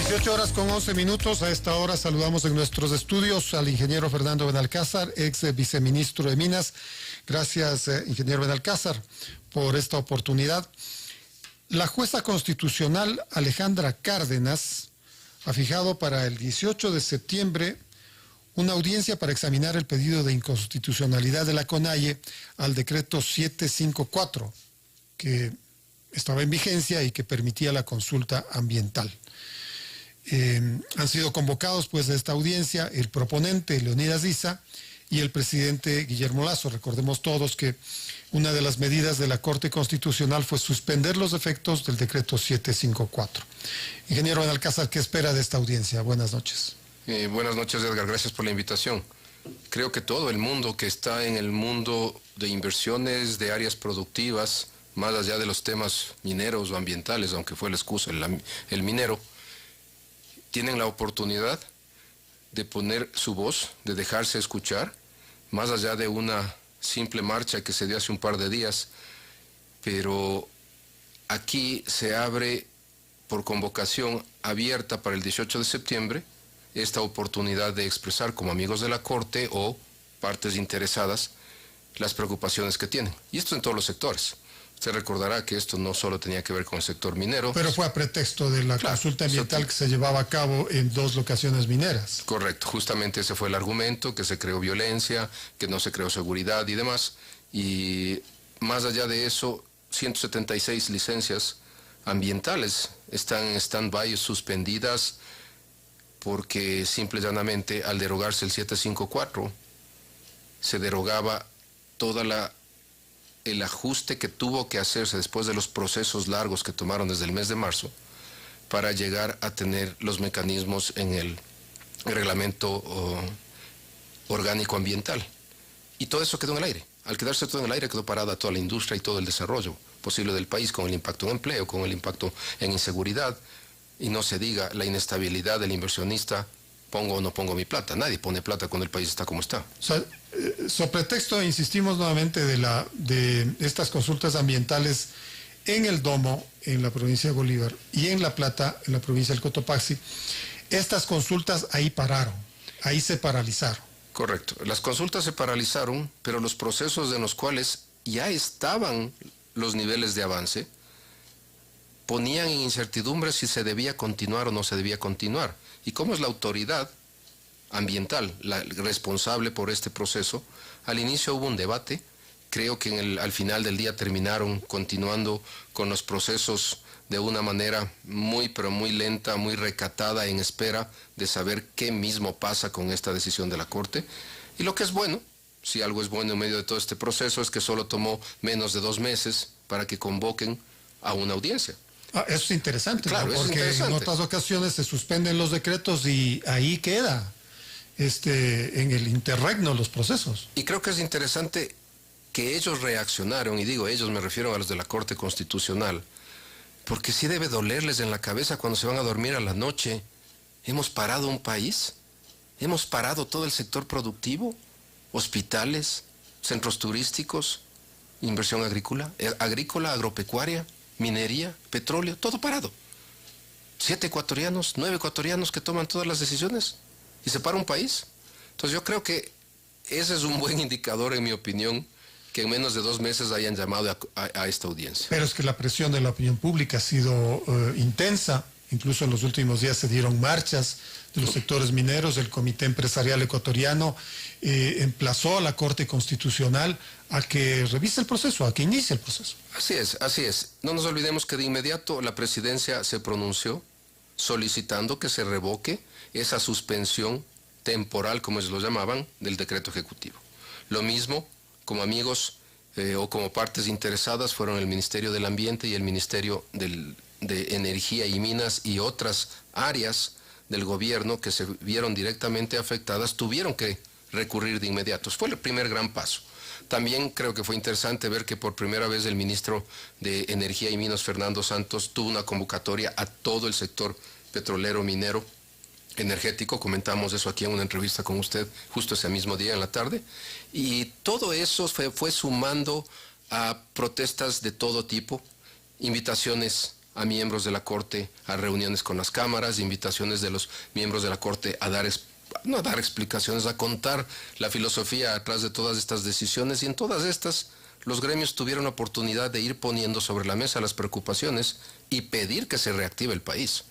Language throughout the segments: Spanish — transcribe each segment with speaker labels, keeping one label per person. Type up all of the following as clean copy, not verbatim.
Speaker 1: 18:11. A esta hora saludamos en nuestros estudios al ingeniero Fernando Benalcázar, ex viceministro de Minas. Gracias, ingeniero Benalcázar, por esta oportunidad. La jueza constitucional Alejandra Cárdenas ha fijado para el 18 de septiembre una audiencia para examinar el pedido de inconstitucionalidad de la CONAIE al decreto 754, que estaba en vigencia y que permitía la consulta ambiental. Han sido convocados pues de esta audiencia el proponente Leonidas Issa y el presidente Guillermo Lasso. Recordemos todos que una de las medidas de la Corte Constitucional fue suspender los efectos del decreto 754. Ingeniero Benalcázar, ¿qué espera de esta audiencia? Buenas noches.
Speaker 2: Buenas noches, Edgar. Gracias por la invitación. Creo que todo el mundo que está en el mundo de inversiones, de áreas productivas, más allá de los temas mineros o ambientales, aunque fue la excusa el minero, tienen la oportunidad de poner su voz, de dejarse escuchar, más allá de una simple marcha que se dio hace un par de días, pero aquí se abre por convocación abierta para el 18 de septiembre esta oportunidad de expresar como amigos de la Corte o partes interesadas las preocupaciones que tienen. Y esto en todos los sectores. Usted recordará que esto no solo tenía que ver con el sector minero.
Speaker 1: Pero fue a pretexto de la consulta ambiental que se llevaba a cabo en dos locaciones mineras.
Speaker 2: Correcto, justamente ese fue el argumento, que se creó violencia, que no se creó seguridad y demás. Y más allá de eso, 176 licencias ambientales están en stand-by, suspendidas, porque simple y llanamente al derogarse el 754, se derogaba toda el ajuste que tuvo que hacerse después de los procesos largos que tomaron desde el mes de marzo para llegar a tener los mecanismos en el reglamento orgánico ambiental. Y todo eso quedó en el aire. Al quedarse todo en el aire quedó parada toda la industria y todo el desarrollo posible del país, con el impacto en empleo, con el impacto en inseguridad, y no se diga la inestabilidad del inversionista, pongo o no pongo mi plata. Nadie pone plata cuando el país está como está.
Speaker 1: O sea, sobre pretexto, insistimos nuevamente, de estas consultas ambientales en el Domo, en la provincia de Bolívar, y en La Plata, en la provincia del Cotopaxi, estas consultas ahí pararon, ahí se paralizaron.
Speaker 2: Correcto. Las consultas se paralizaron, pero los procesos en los cuales ya estaban los niveles de avance ponían en incertidumbre si se debía continuar o no se debía continuar. ¿Y cómo es la autoridad ambiental la responsable por este proceso? Al inicio hubo un debate, creo que al final del día terminaron continuando con los procesos de una manera muy pero muy lenta, muy recatada, en espera de saber qué mismo pasa con esta decisión de la Corte. Y lo que es bueno, si algo es bueno en medio de todo este proceso, es que solo tomó menos de 2 meses para que convoquen a una audiencia.
Speaker 1: Eso es interesante,
Speaker 2: claro,
Speaker 1: ¿no? Porque en otras ocasiones se suspenden los decretos y ahí queda en el interregno los procesos.
Speaker 2: Y creo que es interesante que ellos reaccionaron, y digo ellos, me refiero a los de la Corte Constitucional, porque sí debe dolerles en la cabeza cuando se van a dormir a la noche. ¿Hemos parado un país? ¿Hemos parado todo el sector productivo? Hospitales, centros turísticos, inversión agrícola, agropecuaria, minería, petróleo, todo parado. 7 ecuatorianos, 9 ecuatorianos que toman todas las decisiones y se para un país. Entonces yo creo que ese es un buen indicador, en mi opinión, que en menos de 2 meses hayan llamado a esta audiencia.
Speaker 1: Pero es que la presión de la opinión pública ha sido intensa. Incluso en los últimos días se dieron marchas de los sectores mineros. El Comité Empresarial Ecuatoriano emplazó a la Corte Constitucional a que revise el proceso, a que inicie el proceso.
Speaker 2: Así es, así es. No nos olvidemos que de inmediato la presidencia se pronunció solicitando que se revoque esa suspensión temporal, como ellos lo llamaban, del decreto ejecutivo. Lo mismo, como amigos o como partes interesadas, fueron el Ministerio del Ambiente y el Ministerio de Energía y Minas y otras áreas del gobierno que se vieron directamente afectadas, tuvieron que recurrir de inmediato. Fue el primer gran paso. También creo que fue interesante ver que por primera vez el ministro de Energía y Minas, Fernando Santos, tuvo una convocatoria a todo el sector petrolero, minero, energético. Comentamos eso aquí en una entrevista con usted justo ese mismo día en la tarde. Y todo eso fue sumando a protestas de todo tipo, invitaciones a miembros de la Corte a reuniones con las cámaras, invitaciones de los miembros de la Corte a no a dar explicaciones, a contar la filosofía atrás de todas estas decisiones, y en todas estas los gremios tuvieron oportunidad de ir poniendo sobre la mesa las preocupaciones y pedir que se reactive el país.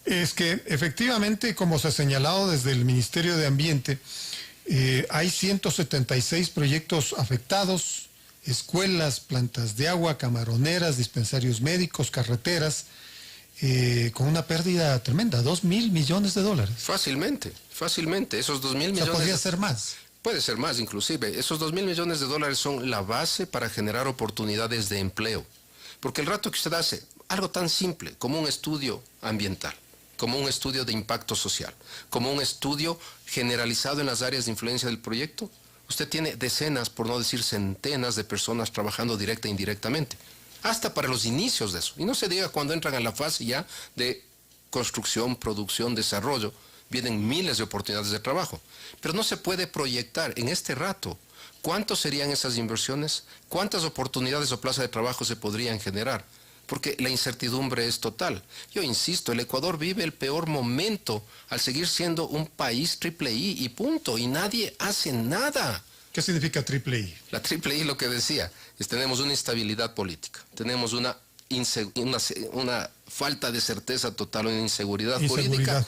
Speaker 1: Es que efectivamente, como se ha señalado desde el Ministerio de Ambiente, hay 176 proyectos afectados, escuelas, plantas de agua, camaroneras, dispensarios médicos, carreteras, con una pérdida tremenda, $2.000 millones.
Speaker 2: Fácilmente, esos 2.000 millones...
Speaker 1: O sea, podría ser más.
Speaker 2: Puede ser más, inclusive. Esos 2.000 millones de dólares son la base para generar oportunidades de empleo. Porque el rato que usted hace algo tan simple como un estudio ambiental, como un estudio de impacto social, como un estudio generalizado en las áreas de influencia del proyecto, usted tiene decenas, por no decir centenas de personas trabajando directa e indirectamente, hasta para los inicios de eso. Y no se diga cuando entran a la fase ya de construcción, producción, desarrollo, vienen miles de oportunidades de trabajo. Pero no se puede proyectar en este rato cuántos serían esas inversiones, cuántas oportunidades o plazas de trabajo se podrían generar, porque la incertidumbre es total. Yo insisto, el Ecuador vive el peor momento al seguir siendo un país triple I y punto, y nadie hace nada.
Speaker 1: ¿Qué significa triple I?
Speaker 2: La triple I, lo que decía, es tenemos una instabilidad política, tenemos una falta de certeza total, una inseguridad jurídica.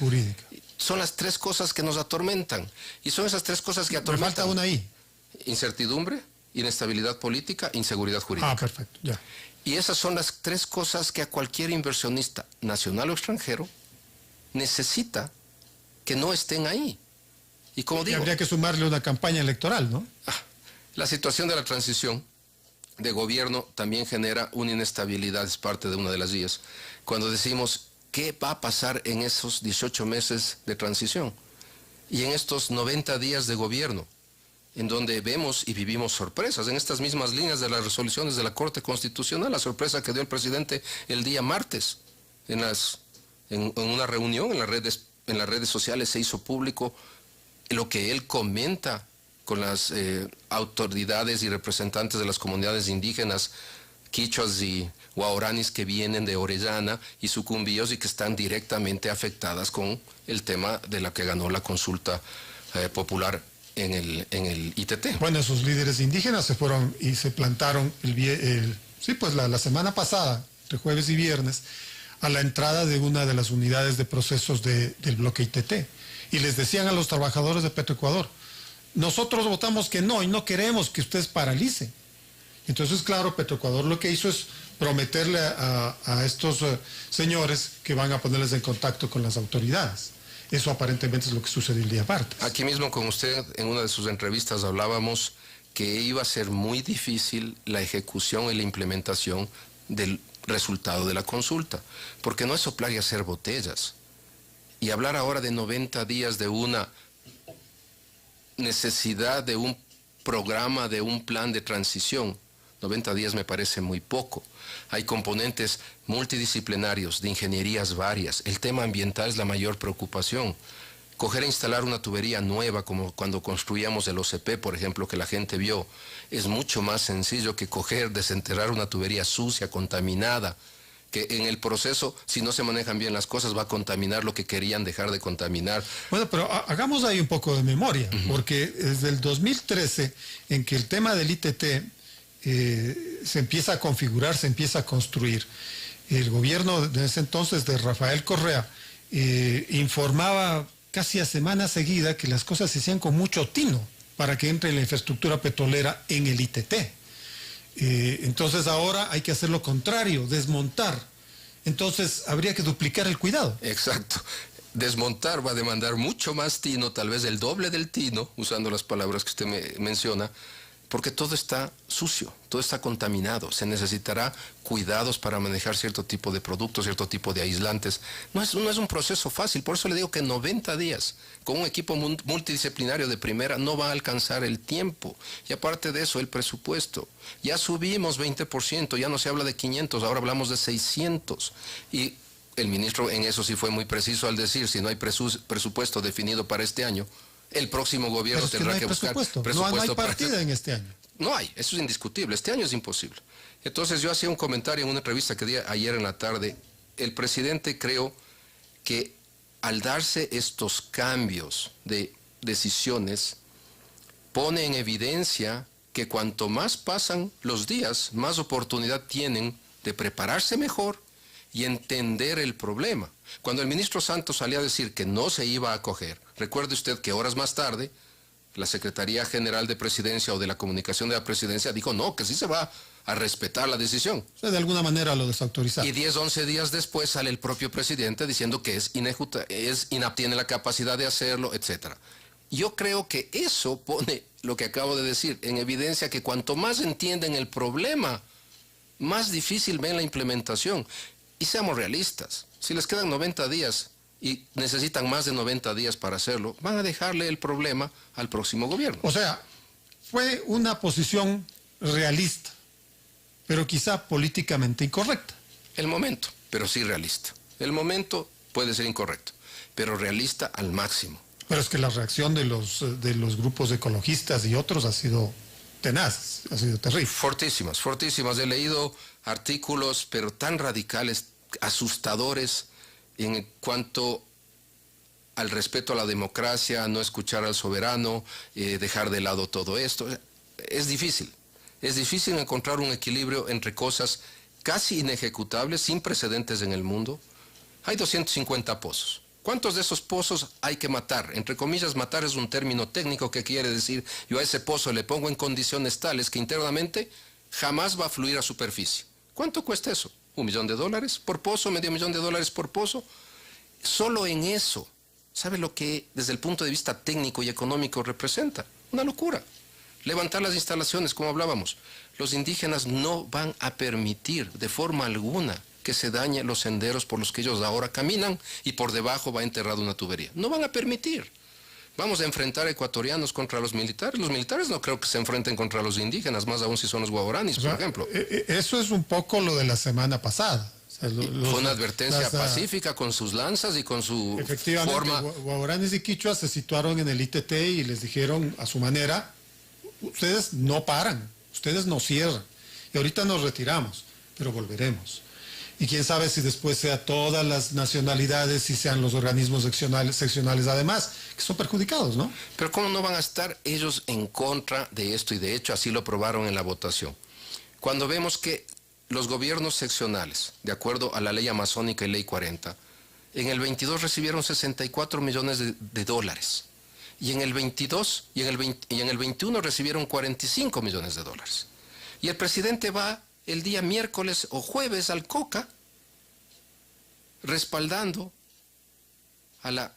Speaker 2: Son las tres cosas que nos atormentan, y son esas tres cosas que atormentan.
Speaker 1: Me falta una I.
Speaker 2: Incertidumbre, inestabilidad política, inseguridad jurídica.
Speaker 1: Ah, perfecto, ya.
Speaker 2: Y esas son las tres cosas que a cualquier inversionista, nacional o extranjero, necesita que no estén ahí. Y como digo,
Speaker 1: habría que sumarle una campaña electoral, ¿no?
Speaker 2: La situación de la transición de gobierno también genera una inestabilidad, es parte de una de las vías. Cuando decimos, ¿qué va a pasar en esos 18 meses de transición? Y en estos 90 días de gobierno, en donde vemos y vivimos sorpresas, en estas mismas líneas de las resoluciones de la Corte Constitucional, la sorpresa que dio el presidente el día martes, en una reunión en las redes sociales se hizo público lo que él comenta con las autoridades y representantes de las comunidades indígenas, quichuas y guaraníes que vienen de Orellana y Sucumbíos y que están directamente afectadas con el tema de la que ganó la consulta popular en el ITT.
Speaker 1: Bueno, esos líderes indígenas se fueron y se plantaron la semana pasada, entre jueves y viernes, a la entrada de una de las unidades de procesos del bloque ITT. Y les decían a los trabajadores de Petroecuador, nosotros votamos que no y no queremos que ustedes paralicen. Entonces, claro, Petroecuador lo que hizo es prometerle a estos señores que van a ponerles en contacto con las autoridades. Eso aparentemente es lo que sucedió el día martes.
Speaker 2: Aquí mismo con usted, en una de sus entrevistas, hablábamos que iba a ser muy difícil la ejecución y la implementación del resultado de la consulta, porque no es soplar y hacer botellas. Y hablar ahora de 90 días de una necesidad de un programa, de un plan de transición, 90 días me parece muy poco. Hay componentes multidisciplinarios, de ingenierías varias. El tema ambiental es la mayor preocupación. Coger e instalar una tubería nueva, como cuando construíamos el OCP, por ejemplo, que la gente vio, es mucho más sencillo que desenterrar una tubería sucia, contaminada, que en el proceso, si no se manejan bien las cosas, va a contaminar lo que querían dejar de contaminar.
Speaker 1: Bueno, pero hagamos ahí un poco de memoria, porque desde el 2013, en que el tema del ITT se empieza a configurar, se empieza a construir, el gobierno de ese entonces de Rafael Correa informaba casi a semana seguida que las cosas se hacían con mucho tino para que entre la infraestructura petrolera en el ITT. Entonces ahora hay que hacer lo contrario, desmontar. Entonces habría que duplicar el cuidado.
Speaker 2: Exacto. Desmontar va a demandar mucho más tino, tal vez el doble del tino, usando las palabras que usted menciona, porque todo está sucio, todo está contaminado. Se necesitará cuidados para manejar cierto tipo de productos, cierto tipo de aislantes. No es un proceso fácil, por eso le digo que 90 días con un equipo multidisciplinario de primera no va a alcanzar el tiempo. Y aparte de eso, el presupuesto. Ya subimos 20%, ya no se habla de 500, ahora hablamos de 600. Y el ministro en eso sí fue muy preciso al decir, si no hay presupuesto definido para este año, el próximo gobierno tendrá que buscar presupuesto.
Speaker 1: No hay partida en este año.
Speaker 2: No hay, eso es indiscutible. Este año es imposible. Entonces yo hacía un comentario en una entrevista que di ayer en la tarde. El presidente creo que al darse estos cambios de decisiones, pone en evidencia que cuanto más pasan los días, más oportunidad tienen de prepararse mejor y entender el problema. Cuando el ministro Santos salía a decir que no se iba a acoger, recuerde usted que horas más tarde, la Secretaría General de Presidencia o de la Comunicación de la Presidencia dijo no, que sí se va a respetar la decisión.
Speaker 1: O sea, de alguna manera lo desautorizaron.
Speaker 2: Y 10, 11 días después sale el propio presidente diciendo que tiene la capacidad de hacerlo, etc. Yo creo que eso pone lo que acabo de decir en evidencia, que cuanto más entienden el problema, más difícil ven la implementación. Y seamos realistas, si les quedan 90 días y necesitan más de 90 días para hacerlo, van a dejarle el problema al próximo gobierno.
Speaker 1: O sea, fue una posición realista, pero quizá políticamente incorrecta.
Speaker 2: El momento, pero sí realista. El momento puede ser incorrecto, pero realista al máximo.
Speaker 1: Pero es que la reacción de los grupos ecologistas y otros ha sido tenaz, ha sido terrible.
Speaker 2: Fortísimas, fortísimas. He leído artículos, pero tan radicales, asustadores, en cuanto al respeto a la democracia, no escuchar al soberano, dejar de lado todo esto. Es difícil encontrar un equilibrio entre cosas casi inejecutables, sin precedentes en el mundo. Hay 250 pozos. ¿Cuántos de esos pozos hay que matar? Entre comillas, matar es un término técnico que quiere decir, yo a ese pozo le pongo en condiciones tales que internamente jamás va a fluir a superficie. ¿Cuánto cuesta eso? $1 millón por pozo, $500,000 por pozo. Solo en eso, ¿sabe lo que desde el punto de vista técnico y económico representa? Una locura. Levantar las instalaciones, como hablábamos. Los indígenas no van a permitir de forma alguna que se dañen los senderos por los que ellos ahora caminan y por debajo va enterrada una tubería. No van a permitir. Vamos a enfrentar a ecuatorianos contra los militares. Los militares no creo que se enfrenten contra los indígenas, más aún si son los guaraníes, por ejemplo.
Speaker 1: Eso es un poco lo de la semana pasada. O sea,
Speaker 2: fue una advertencia pacífica con sus lanzas y con su forma.
Speaker 1: Guaraníes y quichuas se situaron en el ITT y les dijeron a su manera, ustedes no paran, ustedes no cierran. Y ahorita nos retiramos, pero volveremos. Y quién sabe si después sea todas las nacionalidades y sean los organismos seccionales además, que son perjudicados, ¿no?
Speaker 2: Pero ¿cómo no van a estar ellos en contra de esto? Y de hecho así lo aprobaron en la votación. Cuando vemos que los gobiernos seccionales, de acuerdo a la ley amazónica y ley 40, en el 22 recibieron 64 millones de dólares. Y en el 22 y en el 21 recibieron 45 millones de dólares. Y el presidente va el día miércoles o jueves al COCA, respaldando a la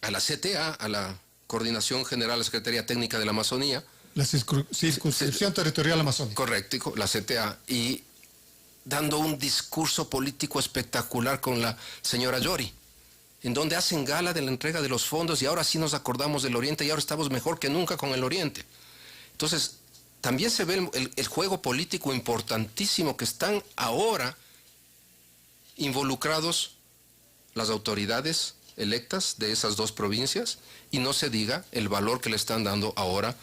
Speaker 2: CTA, a la Coordinación General, la Secretaría Técnica de la Amazonía.
Speaker 1: La Circunscripción Territorial Amazónica.
Speaker 2: Correcto, la CTA, y dando un discurso político espectacular con la señora Yori, en donde hacen gala de la entrega de los fondos y ahora sí nos acordamos del Oriente y ahora estamos mejor que nunca con el Oriente. Entonces, también se ve el juego político importantísimo que están ahora involucrados las autoridades electas de esas dos provincias, y no se diga el valor que le están dando ahora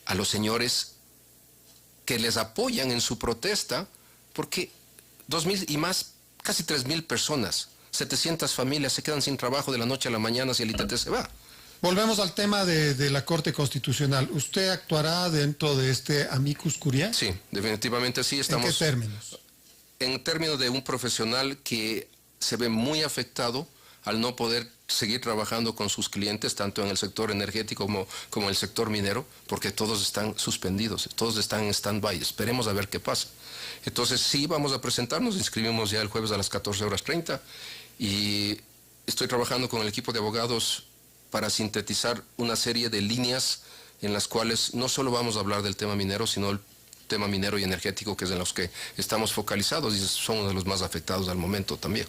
Speaker 2: a los señores que les apoyan en su protesta, porque 2,000 y más, casi 3,000 personas, 700 familias se quedan sin trabajo de la noche a la mañana si el ITT se va.
Speaker 1: Volvemos al tema de la Corte Constitucional. ¿Usted actuará dentro de este amicus curiae?
Speaker 2: Sí, definitivamente sí. Estamos,
Speaker 1: ¿en qué términos?
Speaker 2: En términos de un profesional que se ve muy afectado al no poder seguir trabajando con sus clientes, tanto en el sector energético como en el sector minero, porque todos están suspendidos, todos están en stand-by. Esperemos a ver qué pasa. Entonces sí, vamos a presentarnos, inscribimos ya el jueves a las 14:30 y estoy trabajando con el equipo de abogados para sintetizar una serie de líneas en las cuales no solo vamos a hablar del tema minero, sino el tema minero y energético, que es en los que estamos focalizados y son uno de los más afectados al momento también.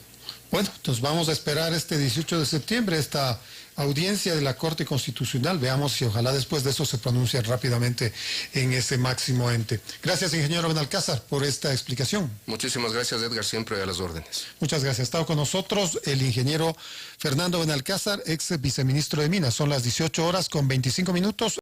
Speaker 1: Bueno, entonces vamos a esperar este 18 de septiembre esta audiencia de la Corte Constitucional. Veamos si ojalá después de eso se pronuncie rápidamente en ese máximo ente. Gracias, ingeniero Benalcázar, por esta explicación.
Speaker 2: Muchísimas gracias, Edgar, siempre a las órdenes.
Speaker 1: Muchas gracias. Ha estado con nosotros el ingeniero Fernando Benalcázar, ex viceministro de Minas. Son las 18:25.